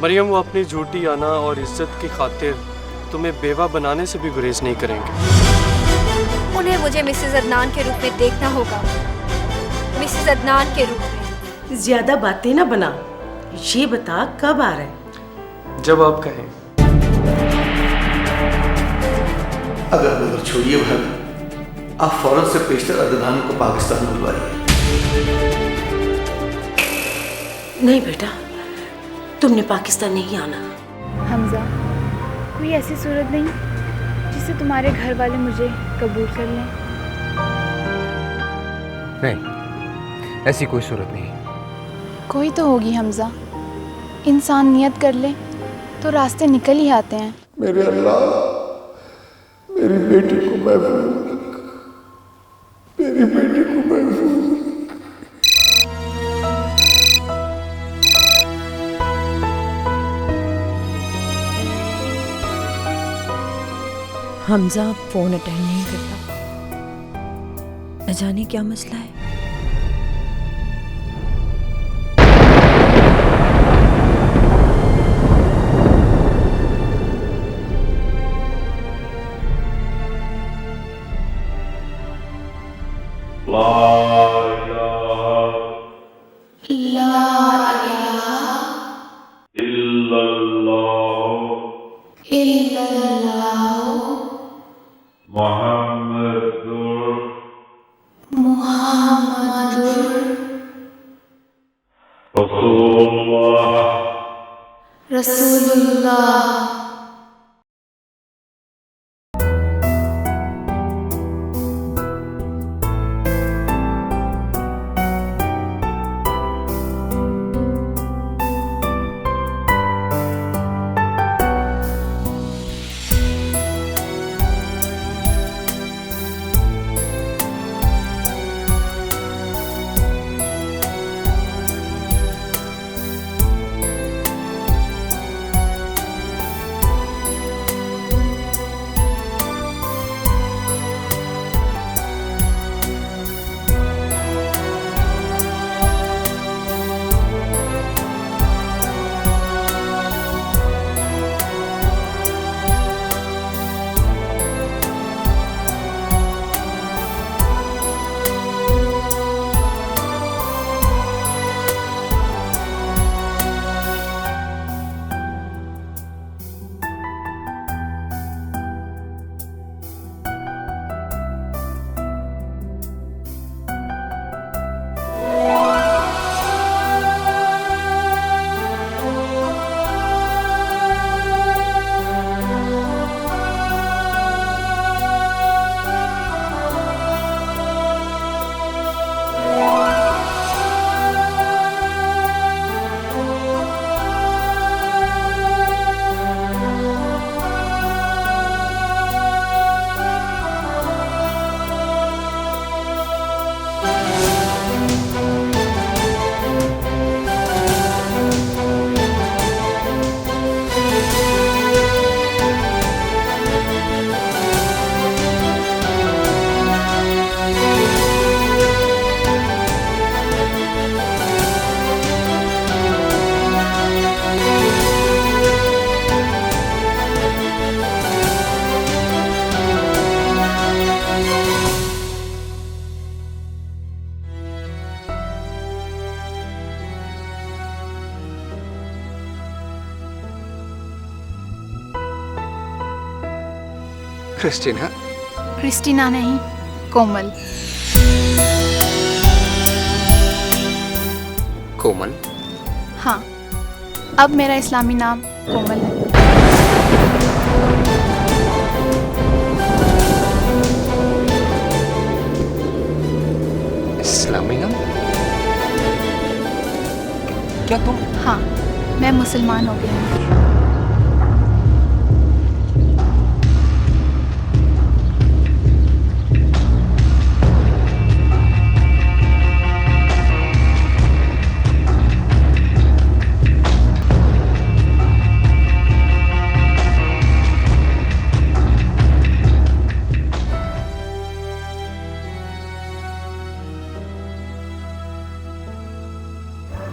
मरियम, वो अपनी झूठी आना और इज्जत की खातिर तुम्हें बेवा बनाने से भी गुरेज नहीं करेंगे। उन्हें मुझे मिसेस अदनान के रूप में देखना होगा, मिसेस अदनान के रूप में। ज्यादा बातें ना बना, ये बता कब आ रहे हैं? जब आप कहें। अगर छोड़िए भाभी, आप फौरन से पेशतर अदनान को पाकिस्तान बुलवाइए। नहीं बेटा, तुमने पाकिस्तान नहीं आना। हमजा, कोई ऐसी सूरत नहीं जिससे तुम्हारे घर वाले मुझे कबूल कर लें? नहीं, ऐसी कोई सूरत नहीं। कोई तो होगी हमजा। इंसान नियत कर ले तो रास्ते निकल ही आते हैं। मेरे अल्लाह, मेरी बेटी को महफूज रख, मेरी बेटी को महफूज रख। हमजा फोन अटेंड नहीं करता, न जाने क्या मसला है। रसूलुल्लाह। क्रिस्टीना? क्रिस्टीना नहीं, कोमल। कोमल? हाँ, अब मेरा इस्लामी नाम कोमल है। इस्लामी नाम? क्या तुम? हाँ, मैं मुसलमान हो गई हूँ।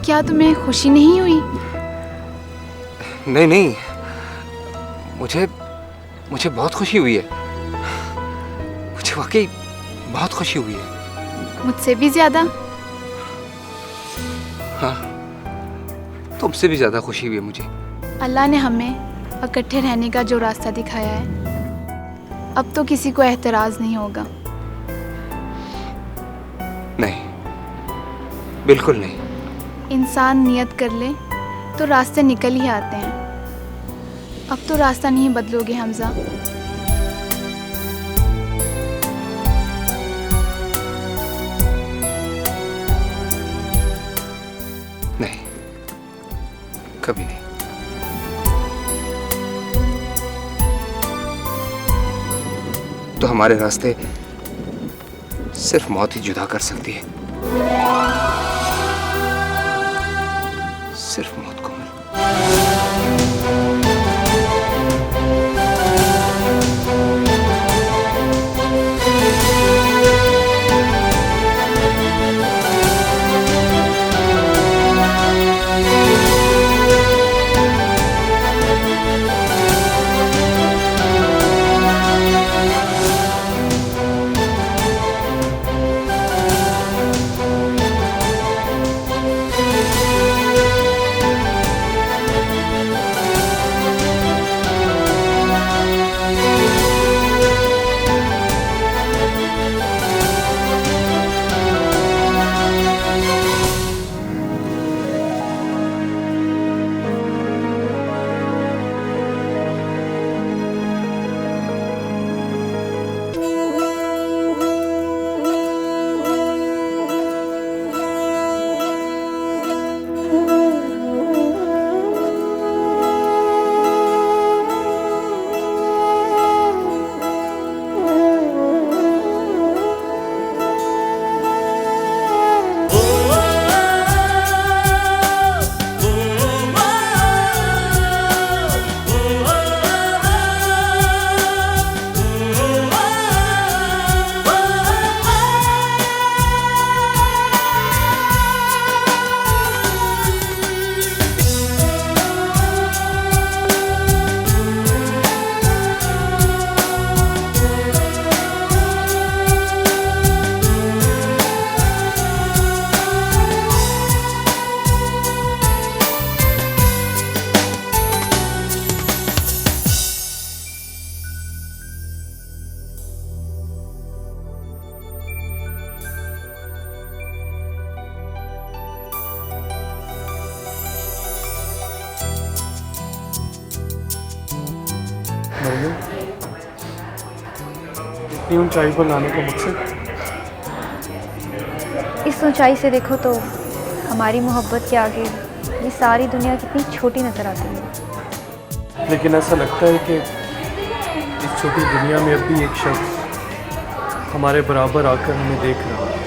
क्या तुम्हें खुशी नहीं हुई? नहीं नहीं, मुझे मुझे बहुत खुशी हुई है, मुझे वाकई बहुत खुशी हुई है। मुझसे भी ज़्यादा? हाँ, तुमसे भी ज़्यादा खुशी हुई है मुझे। अल्लाह ने हमें इकट्ठे रहने का जो रास्ता दिखाया है, अब तो किसी को एतराज़ नहीं होगा। नहीं, बिल्कुल नहीं। इंसान नियत कर ले तो रास्ते निकल ही आते हैं। अब तो रास्ता नहीं बदलोगे हमजा? नहीं, कभी नहीं। तो हमारे रास्ते सिर्फ मौत ही जुदा कर सकती है, सिर्फ मौत को। इतनी ऊंचाई पर लाने का मकसद? इस ऊंचाई से देखो तो हमारी मोहब्बत के आगे ये सारी दुनिया कितनी छोटी नजर आती है। लेकिन ऐसा लगता है कि इस छोटी दुनिया में अब भी एक शख्स हमारे बराबर आकर हमें देख रहा है।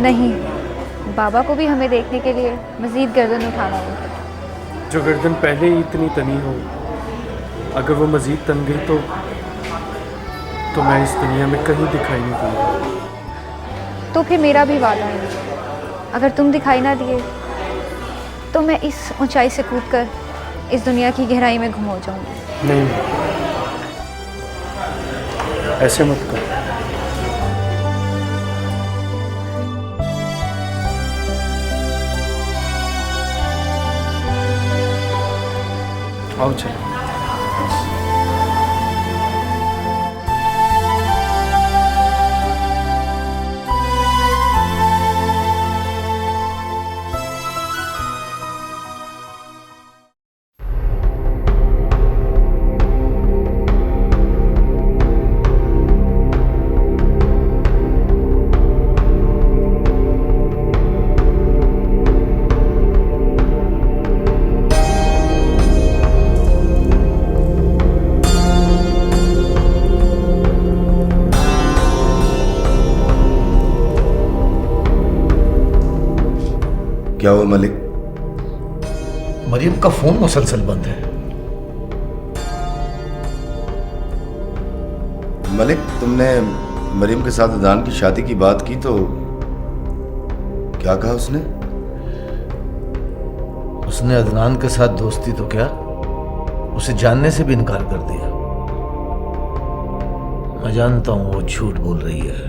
नहीं, बाबा को भी हमें देखने के लिए मज़ीद गर्दन उठाना होगा। जो गर्दन पहले ही इतनी तनी हो, अगर वो मज़ीद तन गई तो मैं इस दुनिया में कहीं दिखाई नहीं दूँगा। तो फिर मेरा भी वादा है, अगर तुम दिखाई ना दिए तो मैं इस ऊंचाई से कूदकर इस दुनिया की गहराई में गुम हो जाऊंगी। नहीं, ऐसे मत करो। आओ चलो। क्या हुआ मलिक? मरियम का फोन मुसलसल बंद है। मलिक, तुमने मरियम के साथ अदनान की शादी की बात की तो क्या कहा उसने? उसने अदनान के साथ दोस्ती तो क्या, उसे जानने से भी इनकार कर दिया। मैं जानता हूं वो झूठ बोल रही है,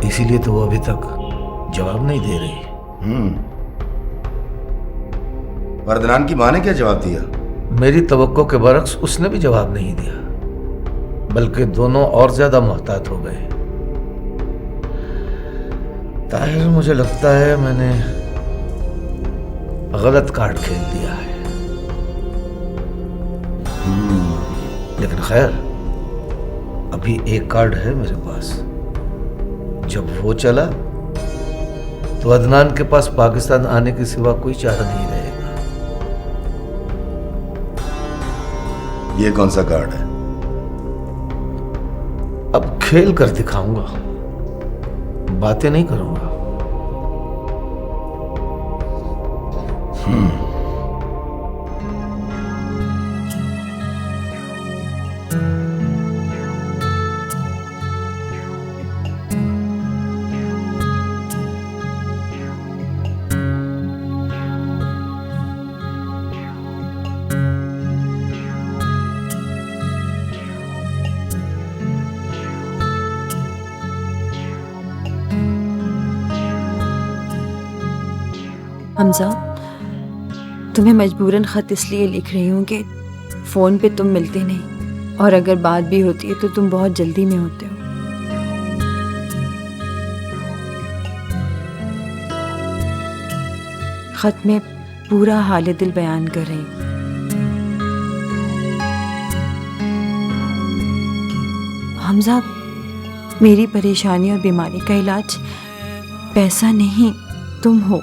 इसीलिए तो वो अभी तक जवाब नहीं दे रही। और अदनान की मां ने क्या जवाब दिया? मेरी तवक्को के बरक्स उसने भी जवाब नहीं दिया, बल्कि दोनों और ज्यादा मोहतात हो गए। ताहिर, मुझे लगता है मैंने गलत कार्ड खेल दिया है। लेकिन खैर, अभी एक कार्ड है मेरे पास। जब वो चला तो अदनान के पास पाकिस्तान आने के सिवा कोई चारा नहीं रहेगा। ये कौन सा कार्ड है? अब खेल कर दिखाऊंगा, बातें नहीं करूंगा। हमजा, तुम्हें मजबूरन ख़त इसलिए लिख रही हूँ कि फ़ोन पे तुम मिलते नहीं, और अगर बात भी होती है तो तुम बहुत जल्दी में होते हो। ख़त में पूरा हाल दिल बयान कर रही हूँ। हमजा, मेरी परेशानी और बीमारी का इलाज पैसा नहीं, तुम हो।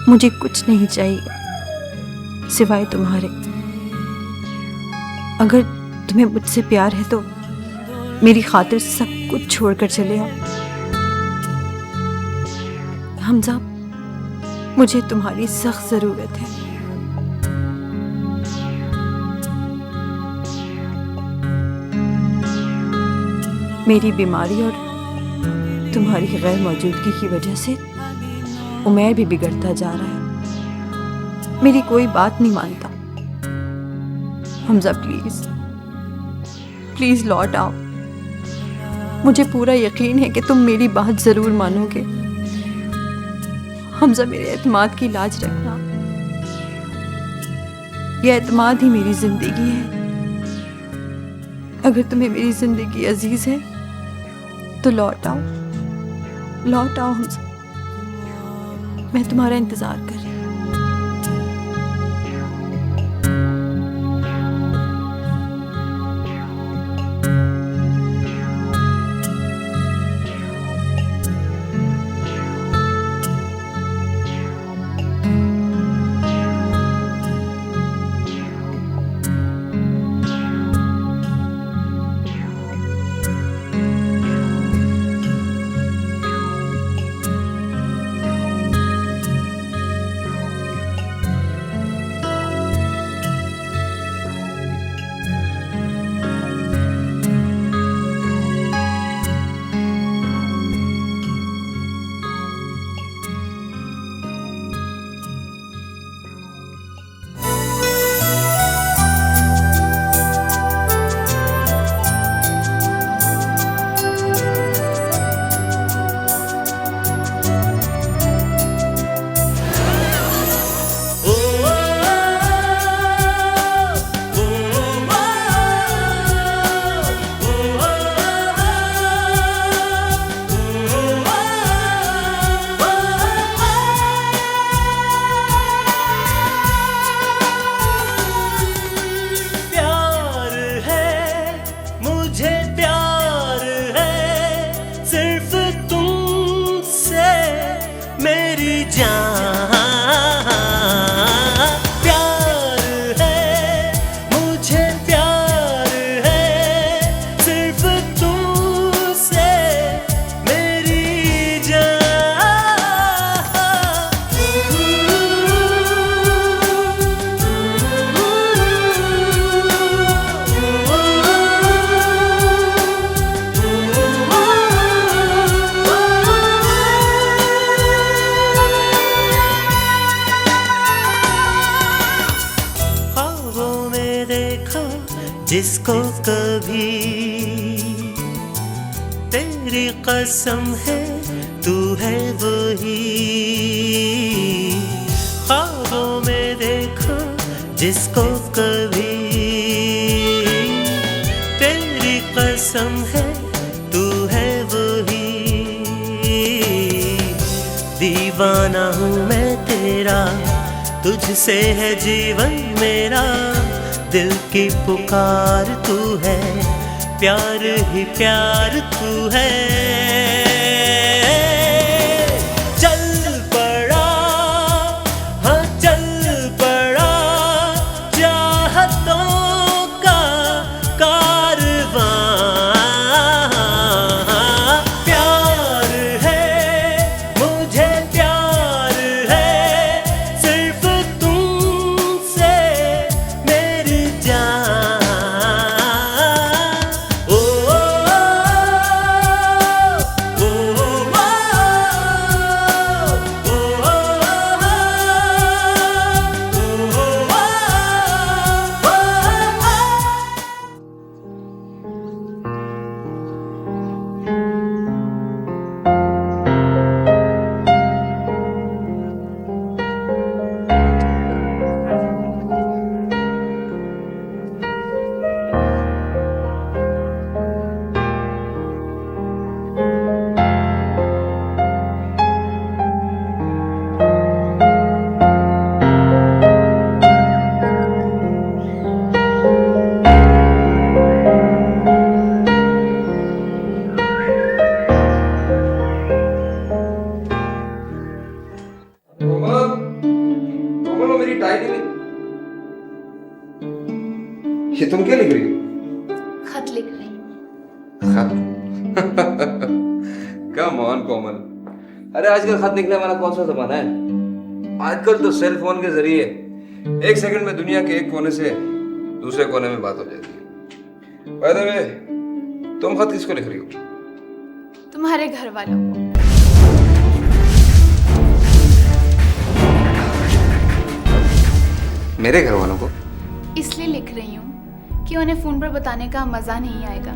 मुझे कुछ नहीं चाहिए सिवाय तुम्हारे। अगर तुम्हें मुझसे प्यार है तो मेरी खातिर सब कुछ छोड़कर चले आओ। हमजा, मुझे तुम्हारी सख्त ज़रूरत है। मेरी बीमारी और तुम्हारी गैर मौजूदगी की वजह से उमैर भी बिगड़ता जा रहा है। मेरी कोई बात नहीं मानता। हमजा, प्लीज प्लीज लौट आओ। मुझे पूरा यकीन है कि तुम मेरी बात जरूर मानोगे। हमजा, मेरे एतमाद की लाज रखना। यह एतमाद ही मेरी जिंदगी है। अगर तुम्हें मेरी जिंदगी अजीज है तो लौट आओ, लौट आओ हमजा। मैं तुम्हारा इंतजार कर रही हूँ। जिसको कभी तेरी कसम है तू है वही, ख्वाबों में देखो जिसको कभी तेरी कसम है तू है वही, दीवाना हूँ मैं तेरा, तुझसे है जीवन मेरा, दिल की पुकार तू है, प्यार ही प्यार तू है। चल पड़ा, हाँ चल पड़ा चाहतों का कारवां, प्यार है मुझे प्यार है सिर्फ तुमसे मेरी जान। ओ, ओ, ओ, कोमल, वो मेरी टाई नहीं। ये तुम क्या लिख रही हो? खत लिख रही। खत? कम ऑन कोमल, अरे आजकल खत निकलने वाला कौन सा जमाना है? आजकल तो सेल फोन के जरिए एक सेकंड में दुनिया के एक कोने से दूसरे कोने में बात हो जाती है। बाय द वे, तुम खत किसको लिख रही हो? तुम्हारे घर वालों को। मेरे घर वालों को? इसलिए लिख रही हूँ कि उन्हें फ़ोन पर बताने का मज़ा नहीं आएगा,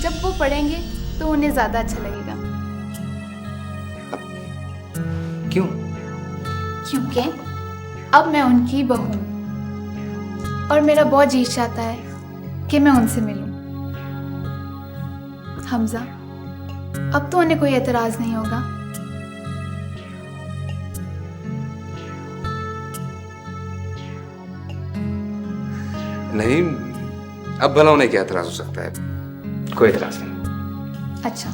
जब वो पढ़ेंगे तो उन्हें ज़्यादा अच्छा लगेगा। क्यों? क्योंकि अब मैं उनकी बहू हूँ और मेरा बहुत जी चाहता है कि मैं उनसे मिलूं। हमजा, अब तो उन्हें कोई एतराज़ नहीं होगा। नहीं, अब भला उन्हें क्या एतराज हो सकता है? कोई एतराज नहीं। अच्छा,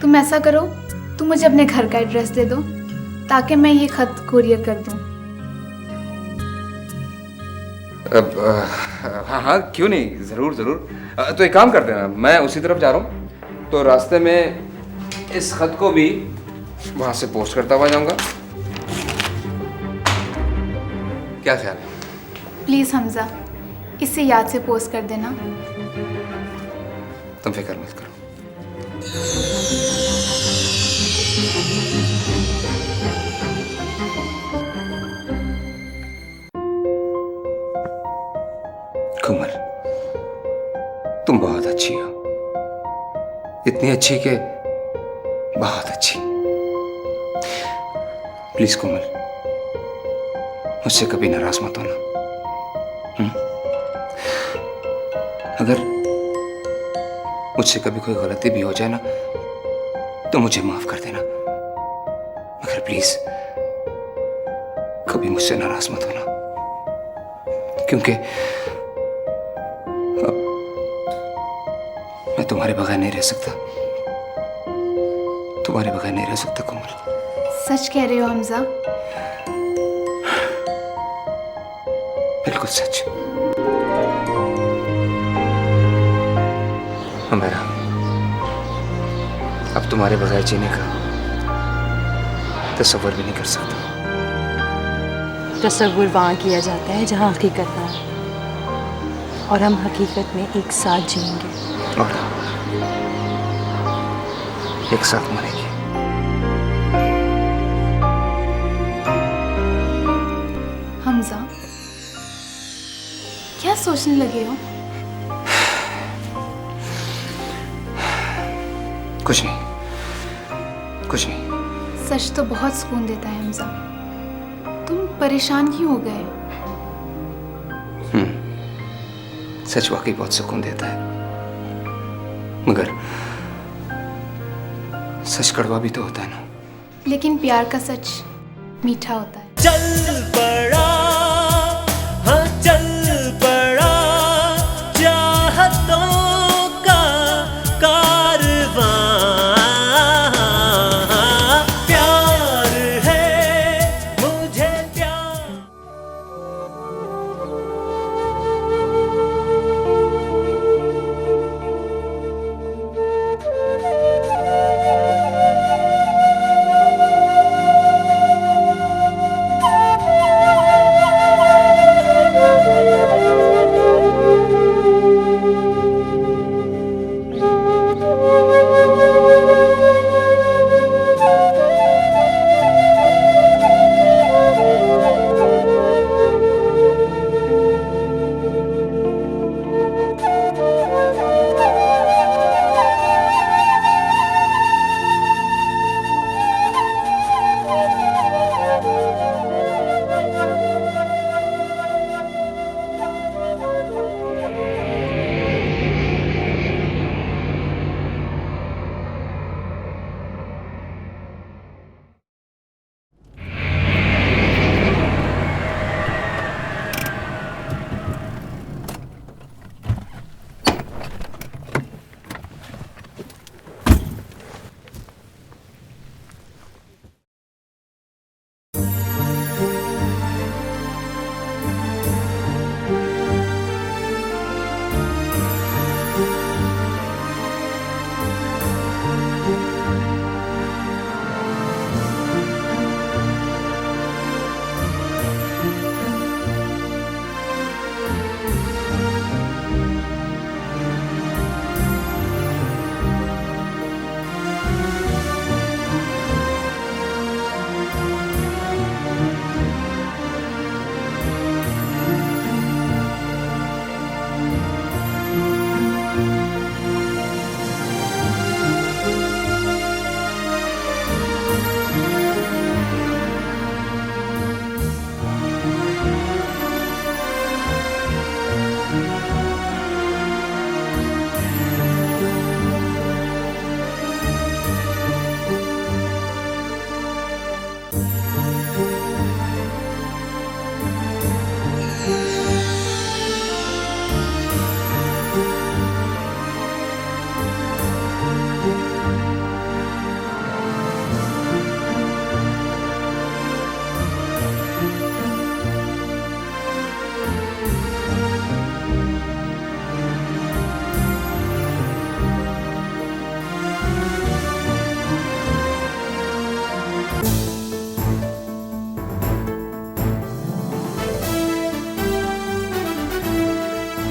तुम ऐसा करो, तुम मुझे अपने घर का एड्रेस दे दो ताकि मैं ये खत कुरियर कर दूं। हाँ हाँ, क्यों नहीं, जरूर जरूर। तो एक काम करते हैं ना, मैं उसी तरफ जा रहा हूँ, तो रास्ते में इस खत को भी वहां से पोस्ट करता हुआ जाऊंगा। क्या ख्याल है? प्लीज़ हमजा, इसे याद से पोस्ट कर देना। तुम फिक्र मत करो। कोमल, तुम बहुत अच्छी हो, इतनी अच्छी कि बहुत अच्छी। प्लीज कोमल, मुझसे कभी नाराज मत होना। अगर मुझसे कभी कोई गलती भी हो जाए ना, तो मुझे माफ कर देना, मगर प्लीज कभी मुझसे नाराज मत होना, क्योंकि अब मैं तुम्हारे बगैर नहीं रह सकता, तुम्हारे बगैर नहीं रह सकता कोमल। सच कह रहे हो हमजा? बिल्कुल सच। हमारा अब तुम्हारे बगैर जीने का तसव्वुर भी नहीं कर सकता। तसव्वुर वहाँ किया जाता है जहाँ हकीकत ना हो, और हम हकीकत में एक साथ जिएंगे और एक साथ मरेंगे। हमजा, क्या सोचने लगे हो? कुछ नहीं, कुछ नहीं। सच तो बहुत सुकून देता है हमजा। तुम परेशान क्यों हो गए? सच वाकई बहुत सुकून देता है, मगर सच कड़वा भी तो होता है ना। लेकिन प्यार का सच मीठा होता है। चल पड़ा, हाँ चल पड़ा चाहतों का कारवां। प्यार है मुझे प्यार।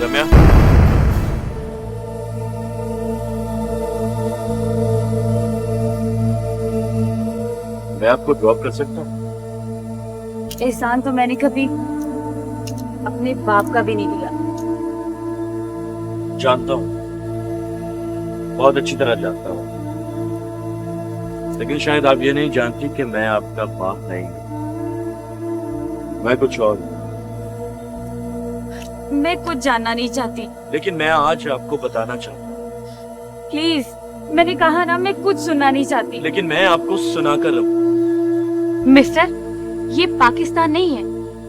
रम्या, मैं आपको ड्रॉप कर सकता हूँ? एहसान तो मैंने कभी अपने बाप का भी नहीं लिया। जानता हूँ, बहुत अच्छी तरह जानता हूँ, लेकिन शायद आप ये नहीं जानती कि मैं आपका बाप नहीं हूँ, मैं कुछ और हूँ। मैं कुछ जानना नहीं चाहती। लेकिन मैं आज आपको बताना चाहता हूँ। प्लीज, मैंने कहा ना, मैं कुछ सुनना नहीं चाहती। लेकिन मैं आपको सुनाकर रहूँ। मिस्टर, ये पाकिस्तान नहीं है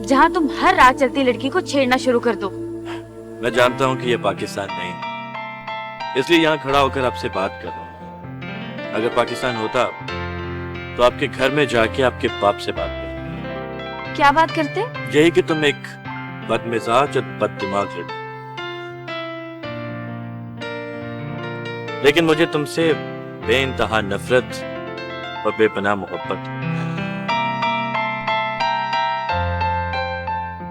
जहाँ तुम हर रात चलती लड़की को छेड़ना शुरू कर दो। मैं जानता हूँ कि ये पाकिस्तान नहीं है, इसलिए यहाँ खड़ा होकर आपसे बात कर रहा हूँ। अगर पाकिस्तान होता तो आपके घर में जाके आपके बाप से बात करते। क्या बात करते? यही कि तुम एक बदमिजाज और बददिमाग लड़की, लेकिन मुझे तुमसे बेइंतहा नफरत और बेपनाह मोहब्बत।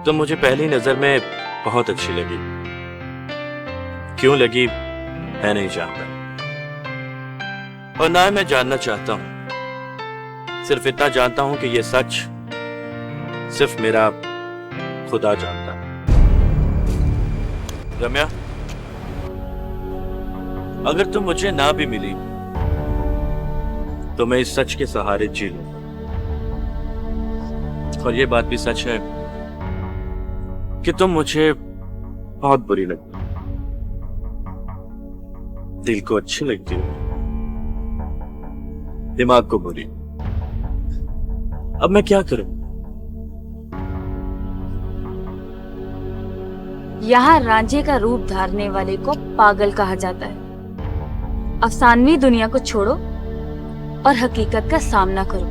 तुम मुझे पहली नजर में बहुत अच्छी लगी। क्यों लगी मैं नहीं जानता, और ना मैं जानना चाहता हूं। सिर्फ इतना जानता हूं कि यह सच सिर्फ मेरा खुदा जानता है। रम्या, अगर तुम मुझे ना भी मिली तो मैं इस सच के सहारे जी लूं। और ये बात भी सच है कि तुम मुझे बहुत बुरी लगती हो, दिल को अच्छी लगती हो, दिमाग को बुरी। अब मैं क्या करूं? यहाँ रांझे का रूप धारने वाले को पागल कहा जाता है। अफसानवी दुनिया को छोड़ो और हकीकत का सामना करो।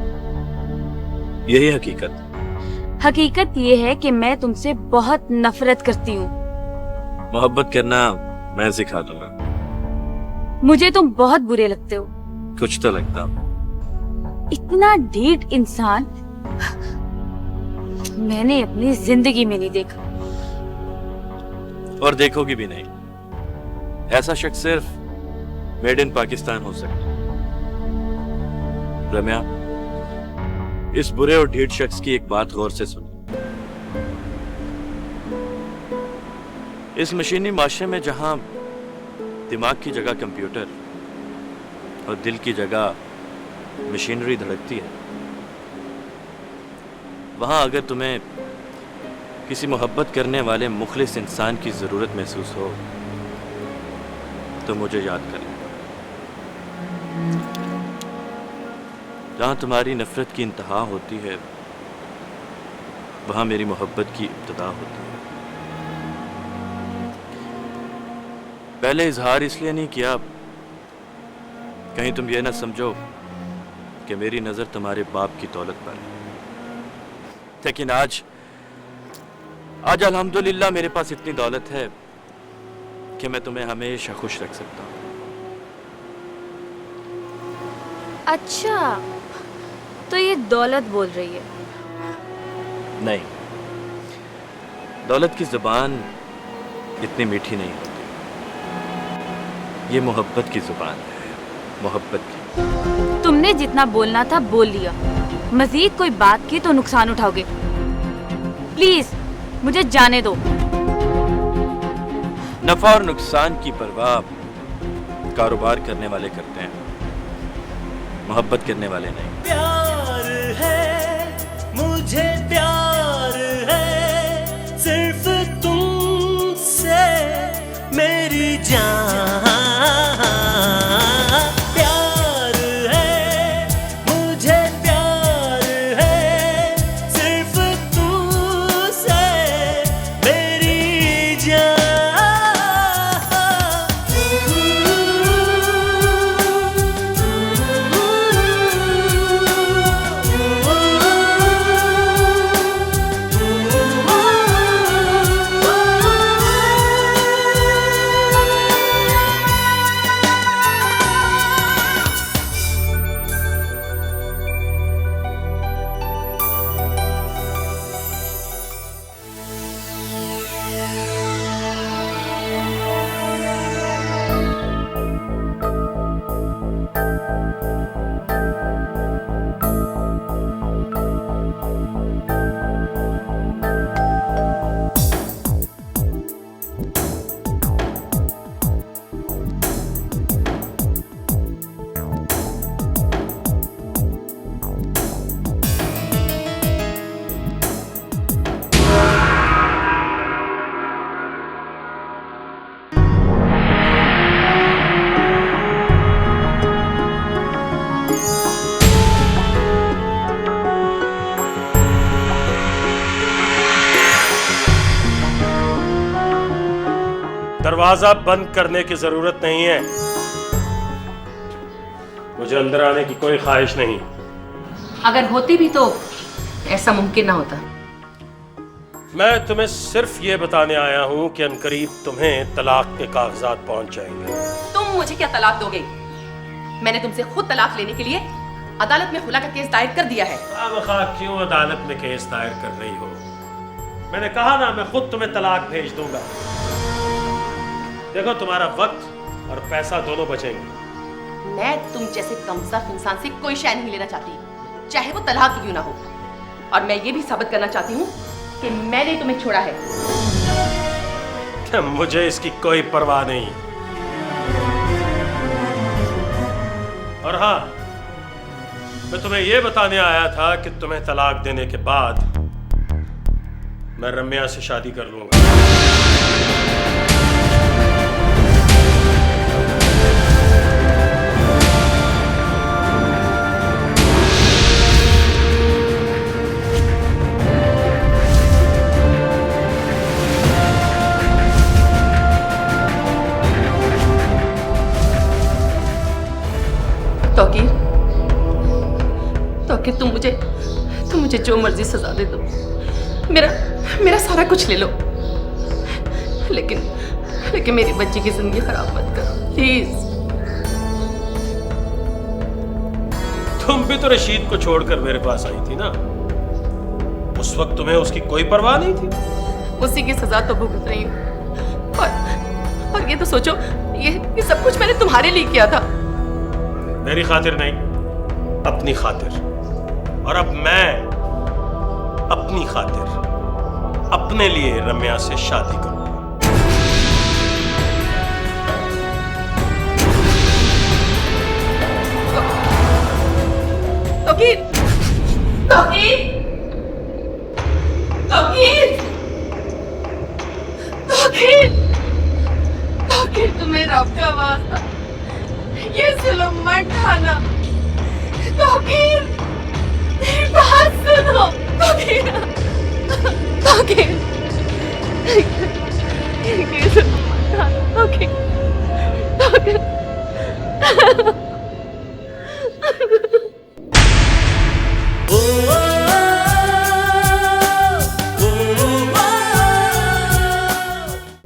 यही हकीकत। हकीकत ये है कि मैं तुमसे बहुत नफरत करती हूँ। मोहब्बत करना मैं सिखा दूंगा। मुझे तुम बहुत बुरे लगते हो। कुछ तो लगता। इतना ढीठ इंसान मैंने अपनी जिंदगी में नहीं देखा। और देखोगी भी नहीं। ऐसा शख्स सिर्फ मेड इन पाकिस्तान हो सकता। रम्या, इस बुरे और ढीठ शख्स की एक बात गौर से सुनो। इस मशीनी माशरे में जहां दिमाग की जगह कंप्यूटर और दिल की जगह मशीनरी धड़कती है, वहां अगर तुम्हें किसी मोहब्बत करने वाले मुखलिस इंसान की जरूरत महसूस हो तो मुझे याद कर लेना। जहां तुम्हारी नफरत की इंतहा होती है वहां मेरी मोहब्बत की इब्तिदा होती है। पहले इजहार इसलिए नहीं किया कहीं तुम ये ना समझो कि मेरी नजर तुम्हारे बाप की दौलत पर है, लेकिन आज अल्हम्दुलिल्लाह मेरे पास इतनी दौलत है कि मैं तुम्हें हमेशा खुश रख सकता हूं। अच्छा, तो ये दौलत बोल रही है? नहीं, दौलत की जुबान इतनी मीठी नहीं होती। ये मोहब्बत की जुबान है, मोहब्बत की। तुमने जितना बोलना था बोल लिया। मजीद कोई बात की तो नुकसान उठाओगे। प्लीज मुझे जाने दो। नफा और नुकसान की परवाह कारोबार करने वाले करते हैं, मोहब्बत करने वाले नहीं। प्यार है, मुझे प्यार है, सिर्फ तुमसे मेरी जान। प्यार है, मुझे प्यार है, सिर्फ तुमसे मेरी दरवाजा बंद करने की जरूरत नहीं है। मुझे अंदर आने की कोई ख्वाहिश नहीं। अगर होती भी तो ऐसा मुमकिन ना होता। मैं तुम्हें सिर्फ ये बताने आया हूँ कि अनकरीब तुम्हें तलाक के कागजात पहुंच जाएंगे। तुम मुझे क्या तलाक दोगे? मैंने तुमसे खुद तलाक लेने के लिए अदालत में खुला का केस दायर कर दिया है। खामखा क्यों अदालत में केस दायर कर रही हो? मैंने कहा ना, मैं खुद तुम्हें तलाक भेज दूंगा। देखो, तुम्हारा वक्त और पैसा दोनों बचेंगे। मैं तुम जैसे कमजोर इंसान से कोई शय नहीं लेना चाहती, चाहे वो तलाक क्यों ना हो। और मैं ये भी साबित करना चाहती हूँ कि मैंने तुम्हें छोड़ा है। मुझे इसकी कोई परवाह नहीं। और हाँ, मैं तुम्हें यह बताने आया था कि तुम्हें तलाक देने के बाद मैं रम्या से शादी कर लूंगा। तौकीर तुम मुझे जो मर्जी सजा दे दो, मेरा सारा कुछ ले लो, लेकिन मेरी बच्ची की जिंदगी खराब मत करो प्लीज। तुम भी तो रशीद को छोड़कर मेरे पास आई थी ना, उस वक्त तुम्हें उसकी कोई परवाह नहीं थी। उसी की सजा तो भुगत रही हूँ, और ये तो सोचो, ये सब कुछ मैंने तुम्हारे लिए किया था। मेरी खातिर नहीं, अपनी खातिर। और अब मैं अपनी खातिर अपने लिए रम्या से शादी करूंगा। तौकीर, तौकीर, तौकीर, तौकीर, तौकीर, तुम्हें रब का वास्ता ये जुल्म मत ढाना। तौकीर, मेरी बात सुनो। तौकीर, तौकीर, ये जुल्म मत ढाना। तौकीर, तौकीर।